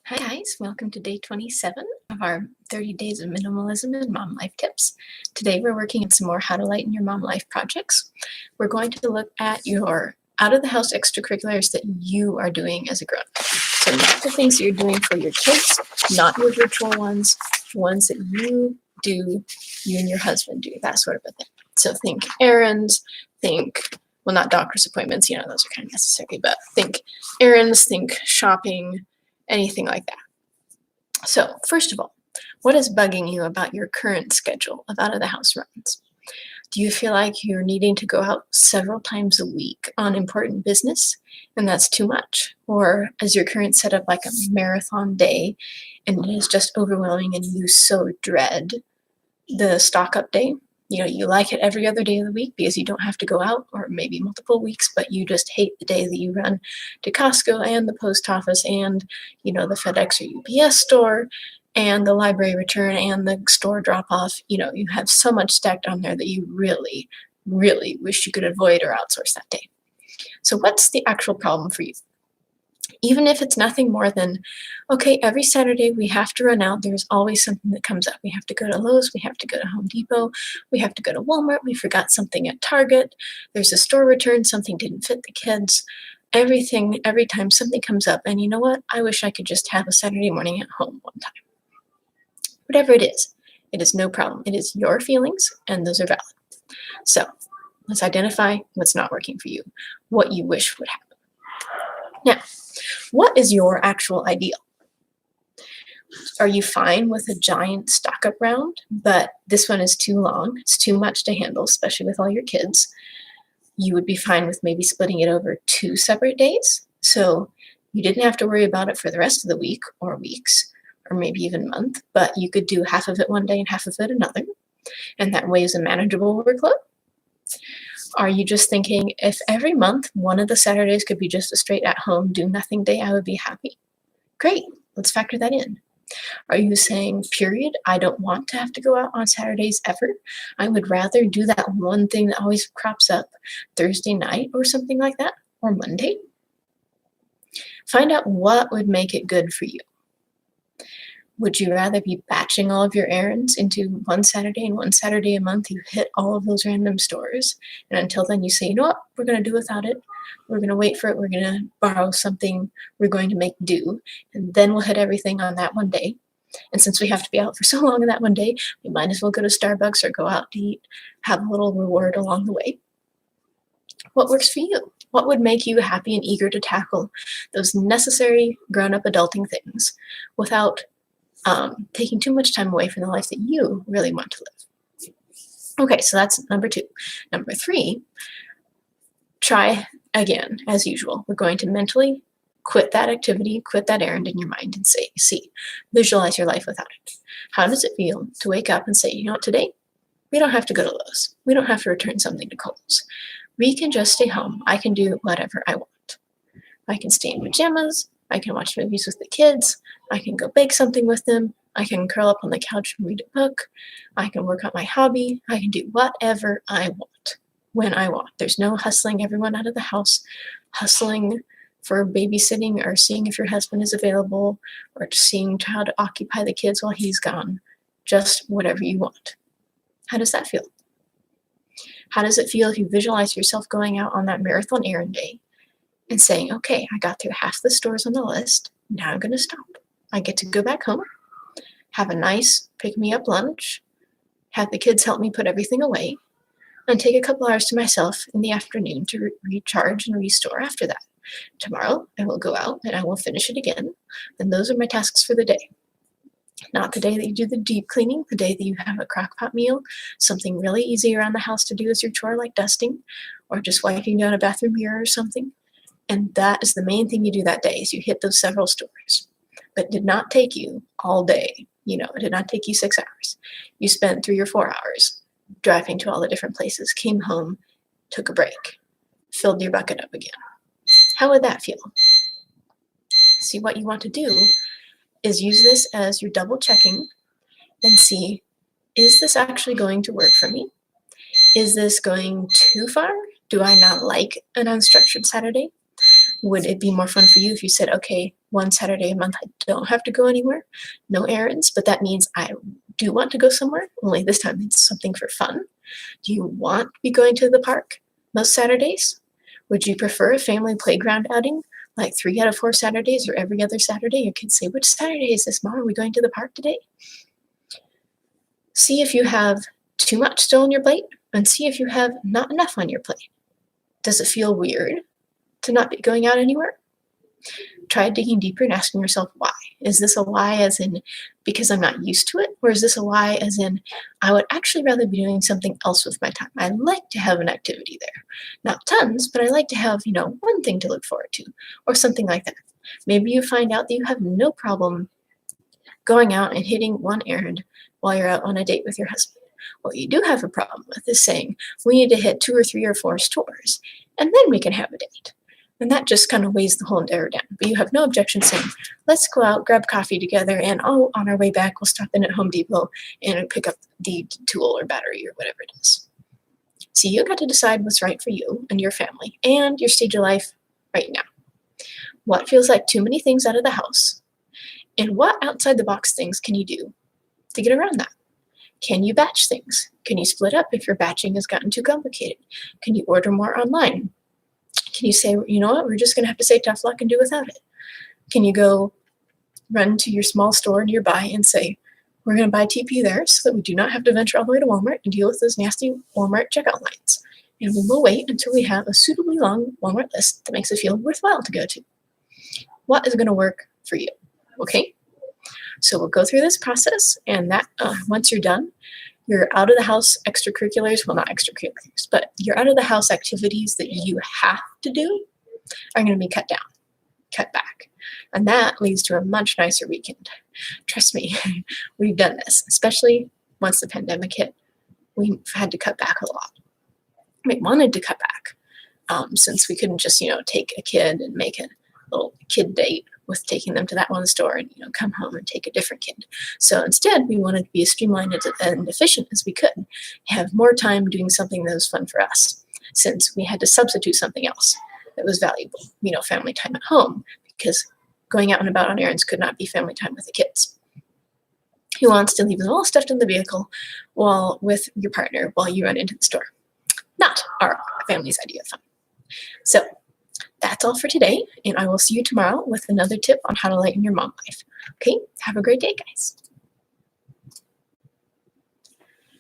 Hi guys, welcome to day 27 of our 30 days of minimalism and mom life tips. Today we're working on some more how to lighten your mom life projects. We're going to look at your out of the house extracurriculars that you are doing as a grown up. So not the things that you're doing for your kids, not your virtual ones that you do, you and your husband do, that sort of a thing. So think errands, well, not doctor's appointments, those are kind of necessary, but think errands, think shopping, anything like that. So, first of all, what is bugging you about your current schedule of out of the house runs? Do you feel like you're needing to go out several times a week on important business and that's too much? Or is your current setup like a marathon day and it is just overwhelming and you so dread the stock up day? You like it every other day of the week because you don't have to go out, or maybe multiple weeks, but you just hate the day that you run to Costco and the post office and, the FedEx or UPS store and the library return and the store drop off. You have so much stacked on there that you really, really wish you could avoid or outsource that day. So what's the actual problem for you? Even if it's nothing more than, okay, every Saturday we have to run out. There's always something that comes up. We have to go to Lowe's. We have to go to Home Depot. We have to go to Walmart. We forgot something at Target. There's a store return. Something didn't fit the kids. Every time something comes up. And you know what? I wish I could just have a Saturday morning at home one time. Whatever it is no problem. It is your feelings, and those are valid. So let's identify what's not working for you, what you wish would happen. Now, what is your actual ideal? Are you fine with a giant stock up round, but this one is too long, it's too much to handle, especially with all your kids? You would be fine with maybe splitting it over 2 separate days, so you didn't have to worry about it for the rest of the week or weeks, or maybe even month, but you could do half of it one day and half of it another, and that way is a manageable workload. Are you just thinking, if every month one of the Saturdays could be just a straight at home, do nothing day, I would be happy? Great, let's factor that in. Are you saying, period, I don't want to have to go out on Saturdays ever? I would rather do that one thing that always crops up Thursday night or something like that, or Monday? Find out what would make it good for you. Would you rather be batching all of your errands into one Saturday and one Saturday a month? You hit all of those random stores. And until then you say, you know what, we're going to do without it. We're going to wait for it. We're going to borrow something. We're going to make do. And then we'll hit everything on that one day. And since we have to be out for so long in that one day, we might as well go to Starbucks or go out to eat, have a little reward along the way. What works for you? What would make you happy and eager to tackle those necessary grown-up adulting things without taking too much time away from the life that you really want to live? Okay, so that's number 2. Number 3, try again, as usual. We're going to mentally quit that activity, quit that errand in your mind and visualize your life without it. How does it feel to wake up and say, you know what, today we don't have to go to Lowe's. We don't have to return something to Kohl's. We can just stay home. I can do whatever I want. I can stay in pajamas. I can watch movies with the kids. I can go bake something with them. I can curl up on the couch and read a book. I can work on my hobby. I can do whatever I want, when I want. There's no hustling everyone out of the house, hustling for babysitting or seeing if your husband is available or just seeing how to occupy the kids while he's gone. Just whatever you want. How does that feel? How does it feel if you visualize yourself going out on that marathon errand day and saying, okay, I got through half the stores on the list. Now I'm going to stop. I get to go back home, have a nice pick-me-up lunch, have the kids help me put everything away, and take a couple hours to myself in the afternoon to recharge and restore after that. Tomorrow, I will go out and I will finish it again. And those are my tasks for the day. Not the day that you do the deep cleaning, the day that you have a crock pot meal, something really easy around the house to do as your chore, like dusting, or just wiping down a bathroom mirror or something. And that is the main thing you do that day, is you hit those several stores. But it did not take you all day. It did not take you 6 hours. You spent 3 or 4 hours driving to all the different places, came home, took a break, filled your bucket up again. How would that feel? See, what you want to do is use this as your double checking and see, is this actually going to work for me? Is this going too far? Do I not like an unstructured Saturday? Would it be more fun for you if you said, okay, one Saturday a month I don't have to go anywhere, no errands, but that means I do want to go somewhere, only this time it's something for fun? Do you want to be going to the park most Saturdays? Would you prefer a family playground outing, like 3 out of 4 Saturdays or every other Saturday? Your kids say, which Saturday is this, Mom? Are we going to the park today? See if you have too much still on your plate, and see if you have not enough on your plate. Does it feel weird to not be going out anywhere? Try digging deeper and asking yourself why. Is this a why as in because I'm not used to it? Or is this a why as in I would actually rather be doing something else with my time? I like to have an activity there. Not tons, but I like to have, one thing to look forward to or something like that. Maybe you find out that you have no problem going out and hitting one errand while you're out on a date with your husband. What you do have a problem with is saying, we need to hit 2 or 3 or 4 stores, and then we can have a date. And that just kind of weighs the whole endeavor down. But you have no objection saying, let's go out, grab coffee together, and on our way back, we'll stop in at Home Depot and pick up the tool or battery or whatever it is. So you got to decide what's right for you and your family and your stage of life right now. What feels like too many things out of the house? And what outside the box things can you do to get around that? Can you batch things? Can you split up if your batching has gotten too complicated? Can you order more online? Can you say, you know what, we're just going to have to say tough luck and do without it? Can you go run to your small store nearby and say, we're going to buy TP there so that we do not have to venture all the way to Walmart and deal with those nasty Walmart checkout lines. And we will wait until we have a suitably long Walmart list that makes it feel worthwhile to go to. What is going to work for you? Okay? So we'll go through this process, and that once you're done, your out of the house extracurriculars, well, not extracurriculars, but your out of the house activities that you have to do are going to be cut down, cut back. And that leads to a much nicer weekend. Trust me, we've done this, especially once the pandemic hit. We've had to cut back a lot. We wanted to cut back since we couldn't just, take a kid and make a little kid date with taking them to that one store and come home and take a different kid. So instead, we wanted to be as streamlined and efficient as we could, have more time doing something that was fun for us, since we had to substitute something else that was valuable, family time at home, because going out and about on errands could not be family time with the kids. Who wants to leave them all stuffed in the vehicle while with your partner while you run into the store? Not our family's idea of fun. So that's all for today, and I will see you tomorrow with another tip on how to lighten your mom life. Okay, have a great day, guys.